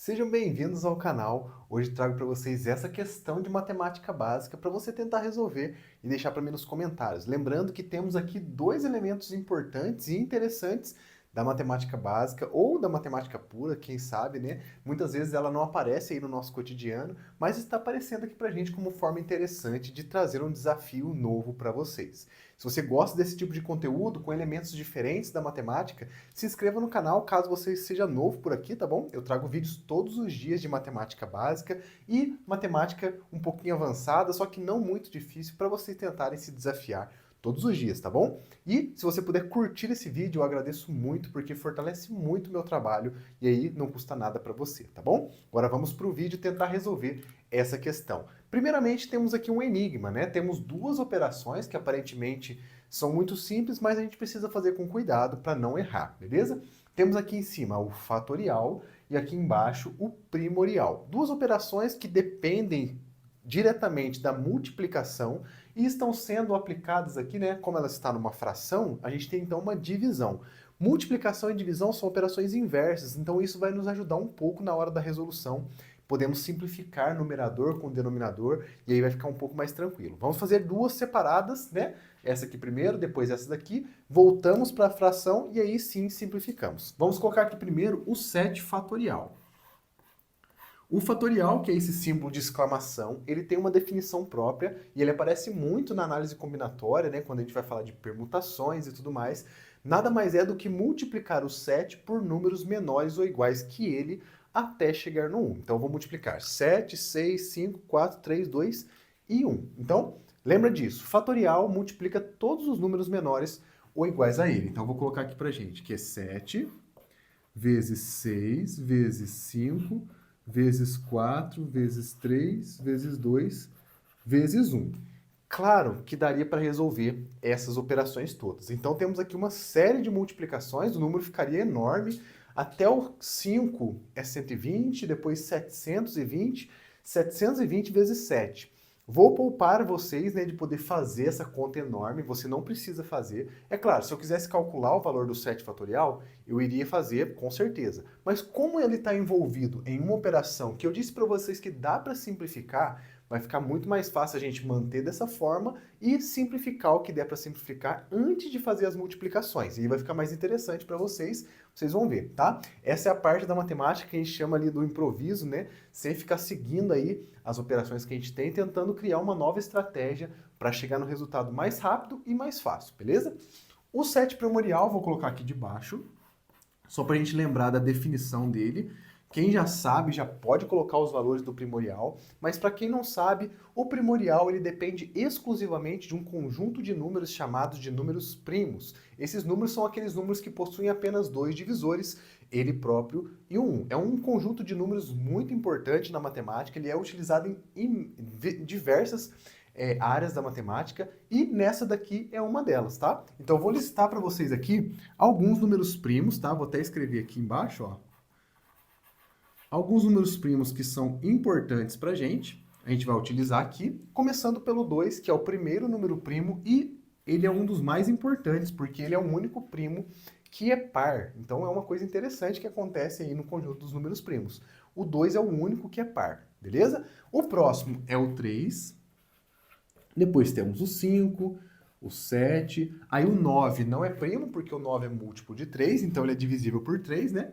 Sejam bem-vindos ao canal. Hoje trago para vocês essa questão de matemática básica para você tentar resolver e deixar para mim nos comentários. Lembrando que temos aqui dois elementos importantes e interessantes da matemática básica ou da matemática pura, quem sabe, né? Muitas vezes ela não aparece aí no nosso cotidiano, mas está aparecendo aqui para a gente como forma interessante de trazer um desafio novo para vocês. Se você gosta desse tipo de conteúdo com elementos diferentes da matemática, se inscreva no canal caso você seja novo por aqui, tá bom? Eu trago vídeos todos os dias de matemática básica e matemática um pouquinho avançada, só que não muito difícil para vocês tentarem se desafiar todos os dias, tá bom? E se você puder curtir esse vídeo, eu agradeço muito porque fortalece muito o meu trabalho e aí não custa nada para você, tá bom? Agora vamos para o vídeo tentar resolver essa questão. Primeiramente, temos aqui um enigma, né? Temos duas operações que aparentemente são muito simples, mas a gente precisa fazer com cuidado para não errar, beleza? Temos aqui em cima o fatorial e aqui embaixo o primorial. Duas operações que dependem diretamente da multiplicação e estão sendo aplicadas aqui, né? Como ela está numa fração, a gente tem então uma divisão. Multiplicação e divisão são operações inversas, então isso vai nos ajudar um pouco na hora da resolução. Podemos simplificar numerador com denominador e aí vai ficar um pouco mais tranquilo. Vamos fazer duas separadas, né? Essa aqui primeiro, depois essa daqui. Voltamos para a fração e aí sim simplificamos. Vamos colocar aqui primeiro o 7 fatorial. O fatorial, que é esse símbolo de exclamação, ele tem uma definição própria e ele aparece muito na análise combinatória, né, quando a gente vai falar de permutações e tudo mais. Nada mais é do que multiplicar o 7 por números menores ou iguais que ele até chegar no 1. Então, eu vou multiplicar 7, 6, 5, 4, 3, 2 e 1. Então, lembra disso. Fatorial multiplica todos os números menores ou iguais a ele. Então, eu vou colocar aqui pra gente, que é 7 vezes 6 vezes 5 vezes 4 vezes 3 vezes 2 vezes 1. Claro que daria para resolver essas operações todas. Então temos aqui uma série de multiplicações, o número ficaria enorme. Até o 5 é 120, depois 720, 720 vezes 7. Vou poupar vocês, né, de poder fazer essa conta enorme, você não precisa fazer. É claro, se eu quisesse calcular o valor do 7 fatorial, eu iria fazer com certeza. Mas como ele está envolvido em uma operação que eu disse para vocês que dá para simplificar, vai ficar muito mais fácil a gente manter dessa forma e simplificar o que der para simplificar antes de fazer as multiplicações. E vai ficar mais interessante para vocês, vocês vão ver, tá? Essa é a parte da matemática que a gente chama ali do improviso, né? Sem ficar seguindo aí as operações que a gente tem, tentando criar uma nova estratégia para chegar no resultado mais rápido e mais fácil, beleza? O 7 primorial, vou colocar aqui de baixo, só para a gente lembrar da definição dele. Quem já sabe já pode colocar os valores do primorial, mas para quem não sabe, o primorial ele depende exclusivamente de um conjunto de números chamados de números primos. Esses números são aqueles números que possuem apenas dois divisores, ele próprio e um 1. É um conjunto de números muito importante na matemática, ele é utilizado em diversas áreas da matemática e nessa daqui é uma delas, tá? Então eu vou listar para vocês aqui alguns números primos, tá? Vou até escrever aqui embaixo, ó. Alguns números primos que são importantes para a gente vai utilizar aqui, começando pelo 2, que é o primeiro número primo e ele é um dos mais importantes, porque ele é o único primo que é par. Então é uma coisa interessante que acontece aí no conjunto dos números primos. O 2 é o único que é par, beleza? O próximo é o 3, depois temos o 5, o 7, aí o 9 não é primo, porque o 9 é múltiplo de 3, então ele é divisível por 3, né?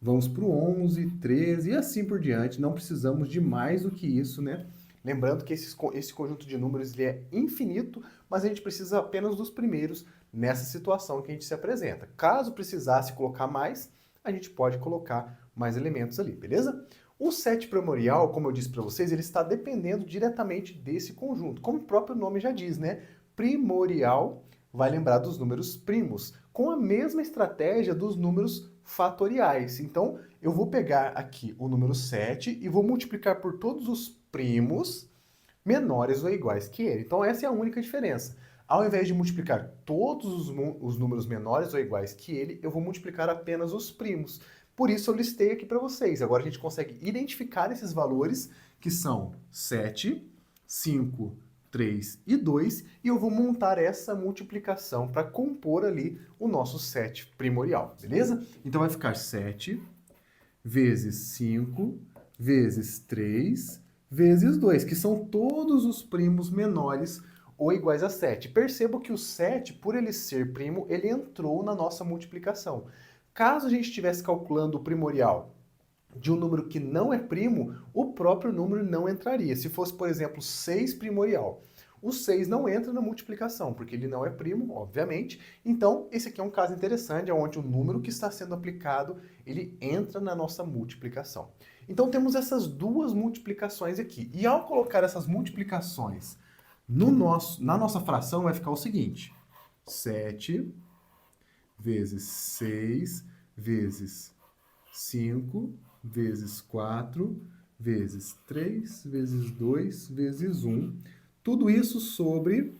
Vamos para o 11, 13 e assim por diante. Não precisamos de mais do que isso, né? Lembrando que esse conjunto de números ele é infinito, mas a gente precisa apenas dos primeiros nessa situação que a gente se apresenta. Caso precisasse colocar mais, a gente pode colocar mais elementos ali, beleza? O 7 primorial, como eu disse para vocês, ele está dependendo diretamente desse conjunto. Como o próprio nome já diz, né? Primorial vai lembrar dos números primos, com a mesma estratégia dos números fatoriais. Então, eu vou pegar aqui o número 7 e vou multiplicar por todos os primos menores ou iguais que ele. Então, essa é a única diferença. Ao invés de multiplicar todos os números menores ou iguais que ele, eu vou multiplicar apenas os primos. Por isso, eu listei aqui para vocês. Agora, a gente consegue identificar esses valores, que são 7, 5, 3 e 2, e eu vou montar essa multiplicação para compor ali o nosso 7 primorial, beleza? Então vai ficar 7 vezes 5, vezes 3, vezes 2, que são todos os primos menores ou iguais a 7. Perceba que o 7, por ele ser primo, ele entrou na nossa multiplicação. Caso a gente estivesse calculando o primorial de um número que não é primo, o próprio número não entraria. Se fosse, por exemplo, 6 primorial, o 6 não entra na multiplicação, porque ele não é primo, obviamente. Então, esse aqui é um caso interessante, onde o número que está sendo aplicado, ele entra na nossa multiplicação. Então, temos essas duas multiplicações aqui. E ao colocar essas multiplicações na nossa fração, vai ficar o seguinte: 7 vezes 6 vezes 5 vezes 4 vezes 3 vezes 2 vezes 1. Tudo isso sobre, vou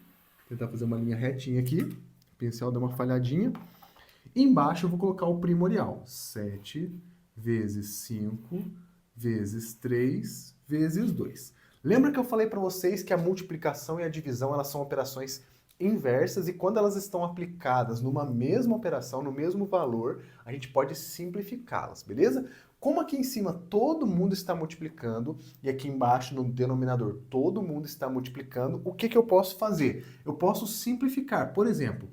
tentar fazer uma linha retinha aqui, o pincel deu uma falhadinha. Embaixo eu vou colocar o primorial, 7 vezes 5 vezes 3 vezes 2. Lembra que eu falei para vocês que a multiplicação e a divisão elas são operações inversas e quando elas estão aplicadas numa mesma operação, no mesmo valor, a gente pode simplificá-las, beleza? Como aqui em cima todo mundo está multiplicando e aqui embaixo no denominador todo mundo está multiplicando, o que eu posso fazer? Eu posso simplificar, por exemplo,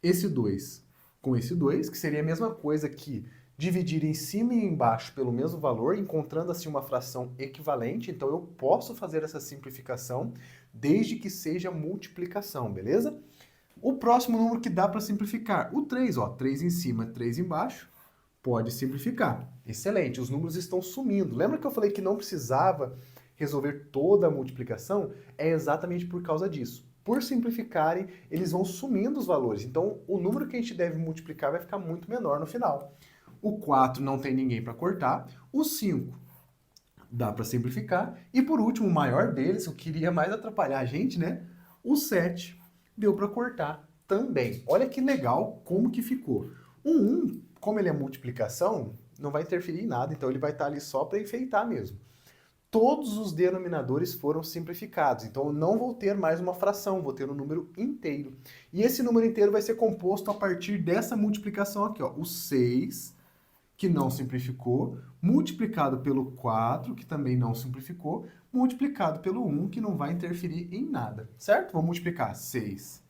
esse 2 com esse 2, que seria a mesma coisa que dividir em cima e embaixo pelo mesmo valor, encontrando assim uma fração equivalente. Então eu posso fazer essa simplificação desde que seja multiplicação, beleza? O próximo número que dá para simplificar, o 3, ó, 3 em cima, 3 embaixo, pode simplificar. Excelente, os números estão sumindo. Lembra que eu falei que não precisava resolver toda a multiplicação? É exatamente por causa disso. Por simplificarem, eles vão sumindo os valores. Então, o número que a gente deve multiplicar vai ficar muito menor no final. O 4 não tem ninguém para cortar. O 5 dá para simplificar. E por último, o maior deles, o que iria mais atrapalhar a gente, né? O 7 deu para cortar também. Olha que legal como que ficou. O 1, como ele é multiplicação, não vai interferir em nada, então ele vai estar ali só para enfeitar mesmo. Todos os denominadores foram simplificados, então eu não vou ter mais uma fração, vou ter um número inteiro. E esse número inteiro vai ser composto a partir dessa multiplicação aqui, ó, o 6, que não simplificou, multiplicado pelo 4, que também não simplificou, multiplicado pelo 1, que não vai interferir em nada, certo? Vou multiplicar 6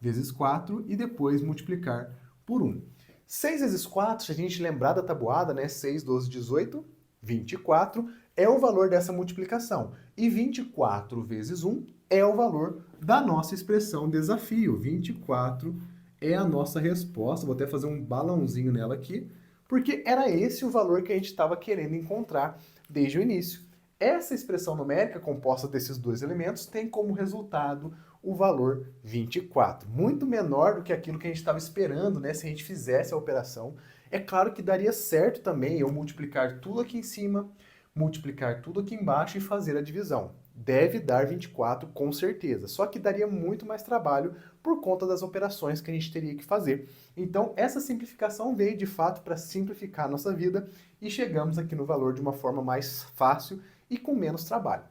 vezes 4 e depois multiplicar por 1. 6 vezes 4, se a gente lembrar da tabuada, né? 6, 12, 18, 24 é o valor dessa multiplicação. E 24 vezes 1 é o valor da nossa expressão desafio. 24 é a nossa resposta. Vou até fazer um balãozinho nela aqui, porque era esse o valor que a gente estava querendo encontrar desde o início. Essa expressão numérica composta desses dois elementos tem como resultado o valor 24, muito menor do que aquilo que a gente estava esperando, né, se a gente fizesse a operação. É claro que daria certo também eu multiplicar tudo aqui em cima, multiplicar tudo aqui embaixo e fazer a divisão. Deve dar 24 com certeza, só que daria muito mais trabalho por conta das operações que a gente teria que fazer. Então, essa simplificação veio de fato para simplificar a nossa vida e chegamos aqui no valor de uma forma mais fácil e com menos trabalho.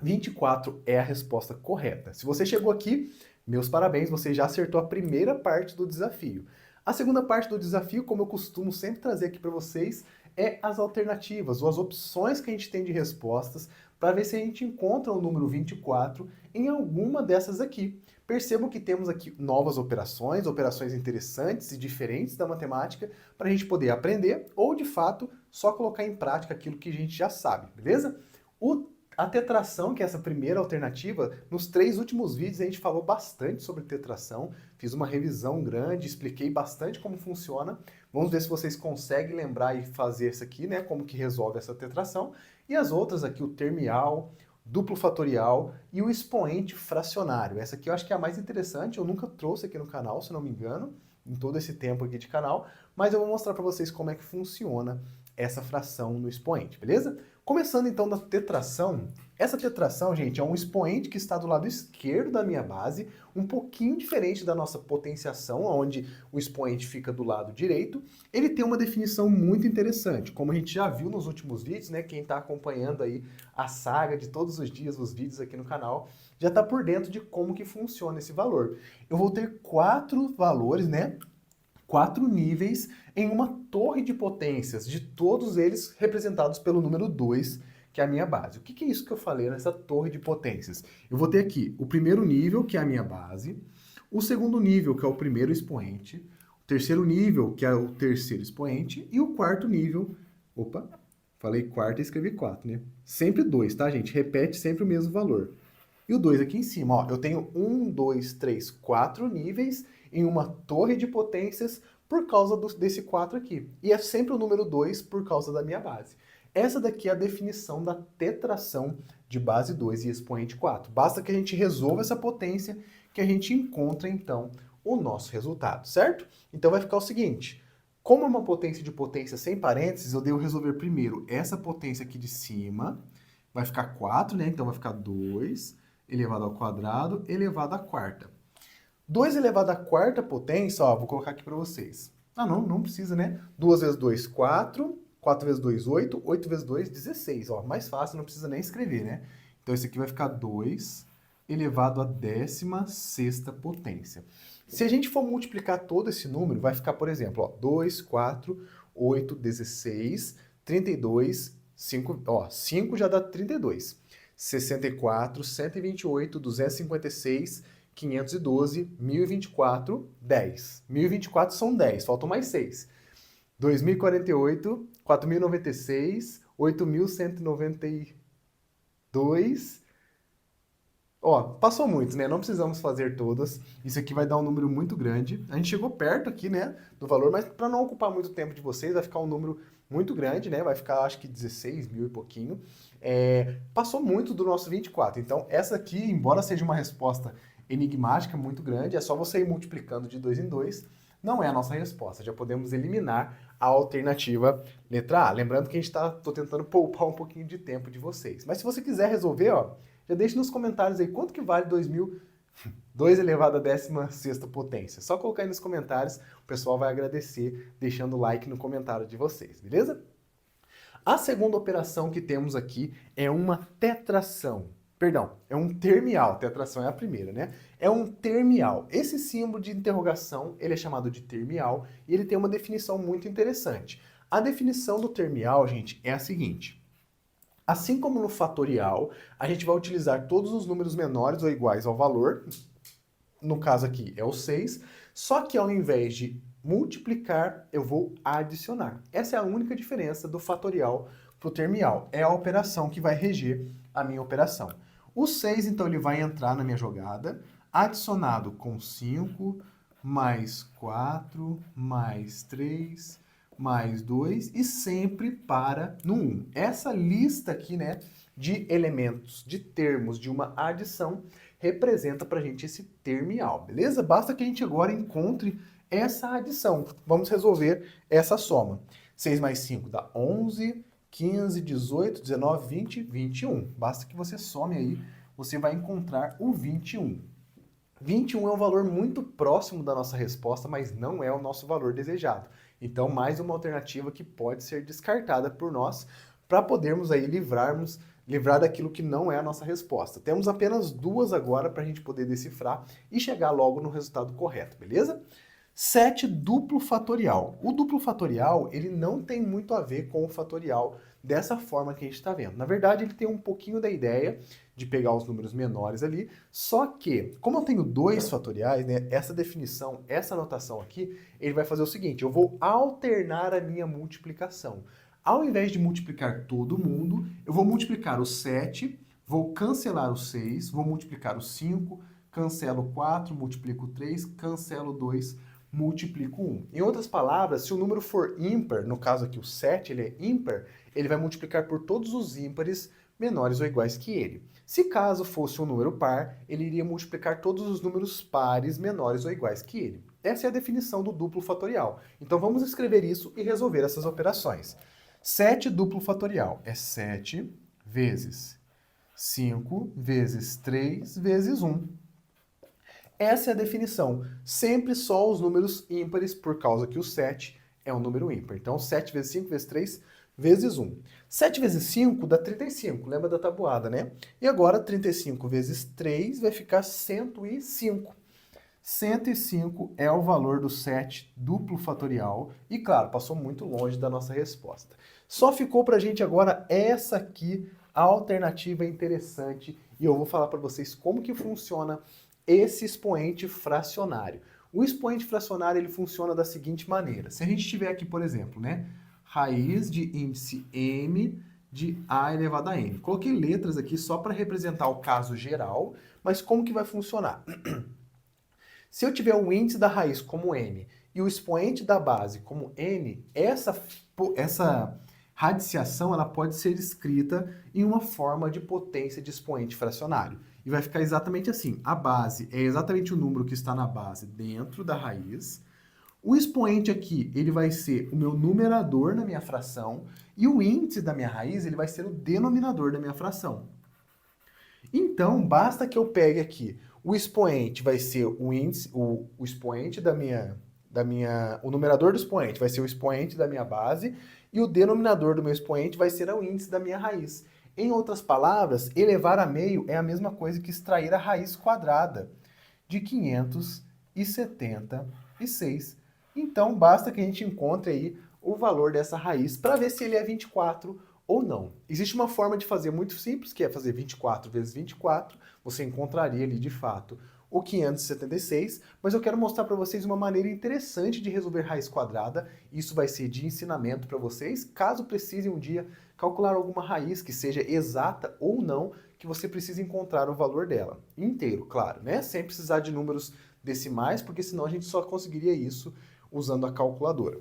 24 é a resposta correta. Se você chegou aqui, meus parabéns, você já acertou a primeira parte do desafio. A segunda parte do desafio, como eu costumo sempre trazer aqui para vocês, é as alternativas, ou as opções que a gente tem de respostas, para ver se a gente encontra o número 24 em alguma dessas aqui. Percebam que temos aqui novas operações, operações interessantes e diferentes da matemática, para a gente poder aprender, ou de fato, só colocar em prática aquilo que a gente já sabe, beleza? A tetração, que é essa primeira alternativa, nos 3 últimos vídeos a gente falou bastante sobre tetração, fiz uma revisão grande, expliquei bastante como funciona. Vamos ver se vocês conseguem lembrar e fazer isso aqui, né, como que resolve essa tetração. E as outras aqui, o termial, duplo fatorial e o expoente fracionário. Essa aqui eu acho que é a mais interessante, eu nunca trouxe aqui no canal, se não me engano, em todo esse tempo aqui de canal, mas eu vou mostrar para vocês como é que funciona essa fração no expoente, beleza? Começando então da tetração, essa tetração, gente, é um expoente que está do lado esquerdo da minha base, um pouquinho diferente da nossa potenciação, onde o expoente fica do lado direito. Ele tem uma definição muito interessante, como a gente já viu nos últimos vídeos, né? Quem está acompanhando aí a saga de todos os dias, os vídeos aqui no canal, já está por dentro de como que funciona esse valor. Eu vou ter 4 valores, né? 4 níveis em uma torre de potências, de todos eles representados pelo número 2, que é a minha base. O que é isso que eu falei nessa torre de potências? Eu vou ter aqui o primeiro nível, que é a minha base, o segundo nível, que é o primeiro expoente, o terceiro nível, que é o terceiro expoente, e o quarto nível, opa, falei quarto e escrevi 4, né? Sempre 2, tá, gente? Repete sempre o mesmo valor. E o 2 aqui em cima, ó, eu tenho 1, 2, 3, 4 níveis em uma torre de potências por causa desse 4 aqui. E é sempre o número 2 por causa da minha base. Essa daqui é a definição da tetração de base 2 e expoente 4. Basta que a gente resolva essa potência que a gente encontra, então, o nosso resultado, certo? Então vai ficar o seguinte, como é uma potência de potência sem parênteses, eu devo resolver primeiro essa potência aqui de cima, vai ficar 4, né? Então vai ficar 2 elevado ao quadrado elevado à quarta. 2 elevado à quarta potência, ó, vou colocar aqui para vocês. Ah, não precisa, né? 2 vezes 2, 4. 4 vezes 2, 8. 8 vezes 2, 16. Ó, mais fácil, não precisa nem escrever, né? Então, esse aqui vai ficar 2 elevado à 16ª potência. Se a gente for multiplicar todo esse número, vai ficar, por exemplo, ó, 2, 4, 8, 16, 32, 5, ó, 5 já dá 32. 64, 128, 256, 512, 1024, 10. 1024 são 10, faltam mais 6. 2048, 4096, 8192. Ó, passou muito, né? Não precisamos fazer todas. Isso aqui vai dar um número muito grande. A gente chegou perto aqui, né, do valor, mas para não ocupar muito tempo de vocês, vai ficar um número muito grande, né? Vai ficar, acho que 16 mil e pouquinho. Passou muito do nosso 24. Então, essa aqui, embora seja uma resposta enigmática muito grande, é só você ir multiplicando de 2 em 2. Não é a nossa resposta. Já podemos eliminar a alternativa letra A. Lembrando que a gente tô tentando poupar um pouquinho de tempo de vocês. Mas se você quiser resolver, ó, já deixe nos comentários aí quanto que vale 2 elevado à 16ª potência. Só colocar aí nos comentários, o pessoal vai agradecer deixando o like no comentário de vocês, beleza? A segunda operação que temos aqui é uma tetração. Perdão, é um termial. Tetração é a primeira, né? É um termial. Esse símbolo de interrogação, ele é chamado de termial e ele tem uma definição muito interessante. A definição do termial, gente, é a seguinte. Assim como no fatorial, a gente vai utilizar todos os números menores ou iguais ao valor, no caso aqui é o 6, só que ao invés de multiplicar, eu vou adicionar. Essa é a única diferença do fatorial para o termial. É a operação que vai reger a minha operação. O 6, então, ele vai entrar na minha jogada, adicionado com 5, mais 4, mais 3, mais 2 e sempre para no 1. Essa lista aqui, né, de elementos, de termos de uma adição, representa pra gente esse termial, beleza? Basta que a gente agora encontre essa adição. Vamos resolver essa soma. 6 mais 5 dá 11, 15, 18, 19, 20, 21. Basta que você some aí, você vai encontrar o 21. 21 é um valor muito próximo da nossa resposta, mas não é o nosso valor desejado. Então, mais uma alternativa que pode ser descartada por nós para podermos aí livrar daquilo que não é a nossa resposta. Temos apenas duas agora para a gente poder decifrar e chegar logo no resultado correto, beleza? 7 duplo fatorial. O duplo fatorial, ele não tem muito a ver com o fatorial dessa forma que a gente está vendo. Na verdade, ele tem um pouquinho da ideia de pegar os números menores ali, só que, como eu tenho 2 fatoriais, né, essa definição, essa anotação aqui, ele vai fazer o seguinte, eu vou alternar a minha multiplicação. Ao invés de multiplicar todo mundo, eu vou multiplicar o 7, vou cancelar o 6, vou multiplicar o 5, cancelo o 4, multiplico o 3, cancelo o 2, multiplico 1. Em outras palavras, se o número for ímpar, no caso aqui o 7, ele é ímpar, ele vai multiplicar por todos os ímpares menores ou iguais que ele. Se caso fosse um número par, ele iria multiplicar todos os números pares menores ou iguais que ele. Essa é a definição do duplo fatorial. Então vamos escrever isso e resolver essas operações. 7 duplo fatorial é 7 vezes 5 vezes 3 vezes 1. Essa é a definição. Sempre só os números ímpares, por causa que o 7 é um número ímpar. Então, 7 vezes 5 vezes 3 vezes 1. 7 vezes 5 dá 35, lembra da tabuada, né? E agora, 35 vezes 3 vai ficar 105. 105 é o valor do 7 duplo fatorial e, claro, passou muito longe da nossa resposta. Só ficou para a gente agora essa aqui, a alternativa interessante, e eu vou falar para vocês como que funciona esse expoente fracionário. O expoente fracionário ele funciona da seguinte maneira. Se a gente tiver aqui, por exemplo, né, raiz de índice m de a elevado a n. Coloquei letras aqui só para representar o caso geral, mas como que vai funcionar? Se eu tiver o índice da raiz como n e o expoente da base como n, essa radiciação ela pode ser escrita em uma forma de potência de expoente fracionário. E vai ficar exatamente assim. A base é exatamente o número que está na base dentro da raiz. O expoente aqui, ele vai ser o meu numerador na minha fração. E o índice da minha raiz, ele vai ser o denominador da minha fração. Então, basta que eu pegue aqui, o expoente vai ser o índice, o expoente o numerador do expoente vai ser o expoente da minha base e o denominador do meu expoente vai ser o índice da minha raiz. Em outras palavras, elevar a meio é a mesma coisa que extrair a raiz quadrada de 576. Então, basta que a gente encontre aí o valor dessa raiz para ver se ele é 24 ou não. Existe uma forma de fazer muito simples, que é fazer 24 vezes 24. Você encontraria ali, de fato, o 576, mas eu quero mostrar para vocês uma maneira interessante de resolver raiz quadrada. Isso vai ser de ensinamento para vocês, caso precisem um dia calcular alguma raiz que seja exata ou não, que você precisa encontrar o valor dela. Inteiro, claro, né? Sem precisar de números decimais, porque senão a gente só conseguiria isso usando a calculadora.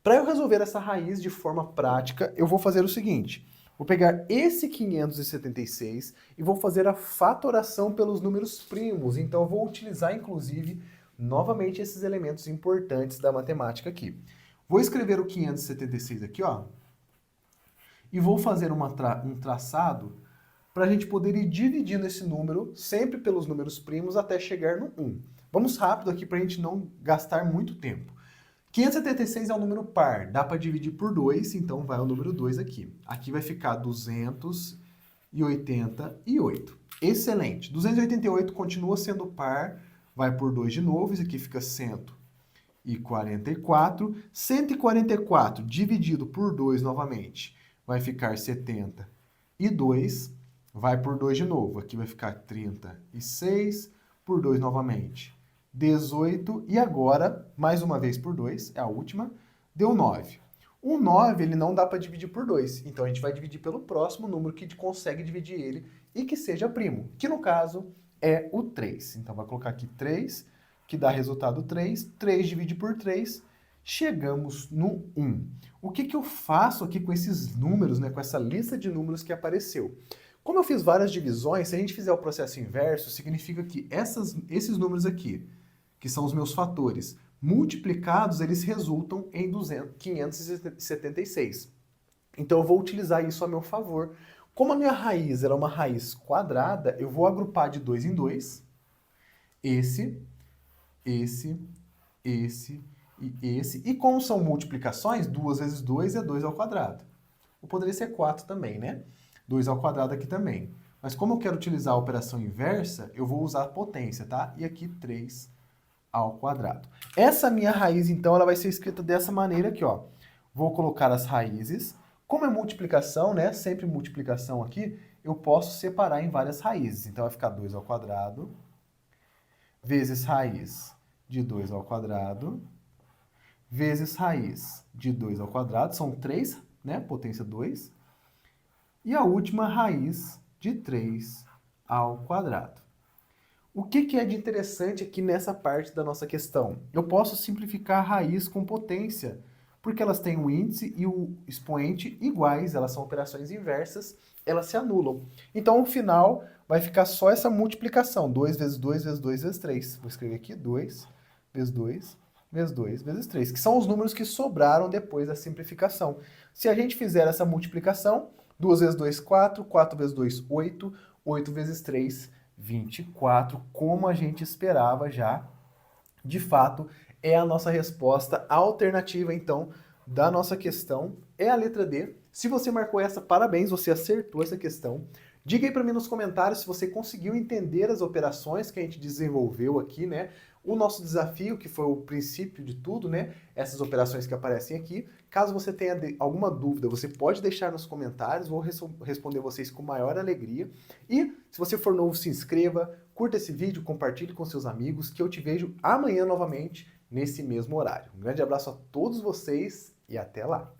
Para eu resolver essa raiz de forma prática, eu vou fazer o seguinte. Vou pegar esse 576 e vou fazer a fatoração pelos números primos. Então, eu vou utilizar, inclusive, novamente esses elementos importantes da matemática aqui. Vou escrever o 576 aqui, ó. E vou fazer um traçado para a gente poder ir dividindo esse número sempre pelos números primos até chegar no 1. Vamos rápido aqui para a gente não gastar muito tempo. 576 é um número par, dá para dividir por 2, então vai o número 2 aqui. Aqui vai ficar 288. Excelente. 288 continua sendo par, vai por 2 de novo, isso aqui fica 144. 144 dividido por 2 novamente, vai ficar 72. Vai por 2 de novo, aqui vai ficar 36, por 2 novamente. 18, e agora, mais uma vez por 2, é a última, deu 9. O 9, ele não dá para dividir por 2, então a gente vai dividir pelo próximo número que consegue dividir ele e que seja primo, que no caso é o 3. Então vai colocar aqui 3, que dá resultado 3, 3 divide por 3, chegamos no 1. O que eu faço aqui com esses números, né, com essa lista de números que apareceu? Como eu fiz várias divisões, se a gente fizer o processo inverso, significa que esses números aqui, que são os meus fatores, multiplicados, eles resultam em 576. Então, eu vou utilizar isso a meu favor. Como a minha raiz era uma raiz quadrada, eu vou agrupar de 2 em 2. Esse e esse. E como são multiplicações, 2 vezes 2 é 2 ao quadrado. Ou poderia ser 4 também, né? 2 ao quadrado aqui também. Mas como eu quero utilizar a operação inversa, eu vou usar a potência, tá? E aqui 3 ao quadrado. Essa minha raiz, então, ela vai ser escrita dessa maneira aqui, ó. Vou colocar as raízes. Como é multiplicação, né? Sempre multiplicação aqui, eu posso separar em várias raízes. Então, vai ficar 2 ao quadrado, vezes raiz de 2 ao quadrado, vezes raiz de 2 ao quadrado. São 3, né? Potência 2. E a última raiz de 3 ao quadrado. O que é de interessante aqui nessa parte da nossa questão? Eu posso simplificar a raiz com potência, porque elas têm o índice e o expoente iguais, elas são operações inversas, elas se anulam. Então, no final, vai ficar só essa multiplicação, 2 vezes 2 vezes 2 vezes 3. Vou escrever aqui 2 vezes 2 vezes 2 vezes 3, que são os números que sobraram depois da simplificação. Se a gente fizer essa multiplicação, 2 vezes 2, 4, 4 vezes 2, 8, 8 vezes 3, 24, como a gente esperava já. De fato, é a nossa resposta. A alternativa, então, da nossa questão é a letra D. Se você marcou essa, parabéns, você acertou essa questão. Diga aí para mim nos comentários se você conseguiu entender as operações que a gente desenvolveu aqui, né? o nosso desafio, que foi o princípio de tudo, né? Essas operações que aparecem aqui. Caso você tenha alguma dúvida, você pode deixar nos comentários, vou responder vocês com maior alegria. E se você for novo, se inscreva, curta esse vídeo, compartilhe com seus amigos, que eu te vejo amanhã novamente nesse mesmo horário. Um grande abraço a todos vocês e até lá!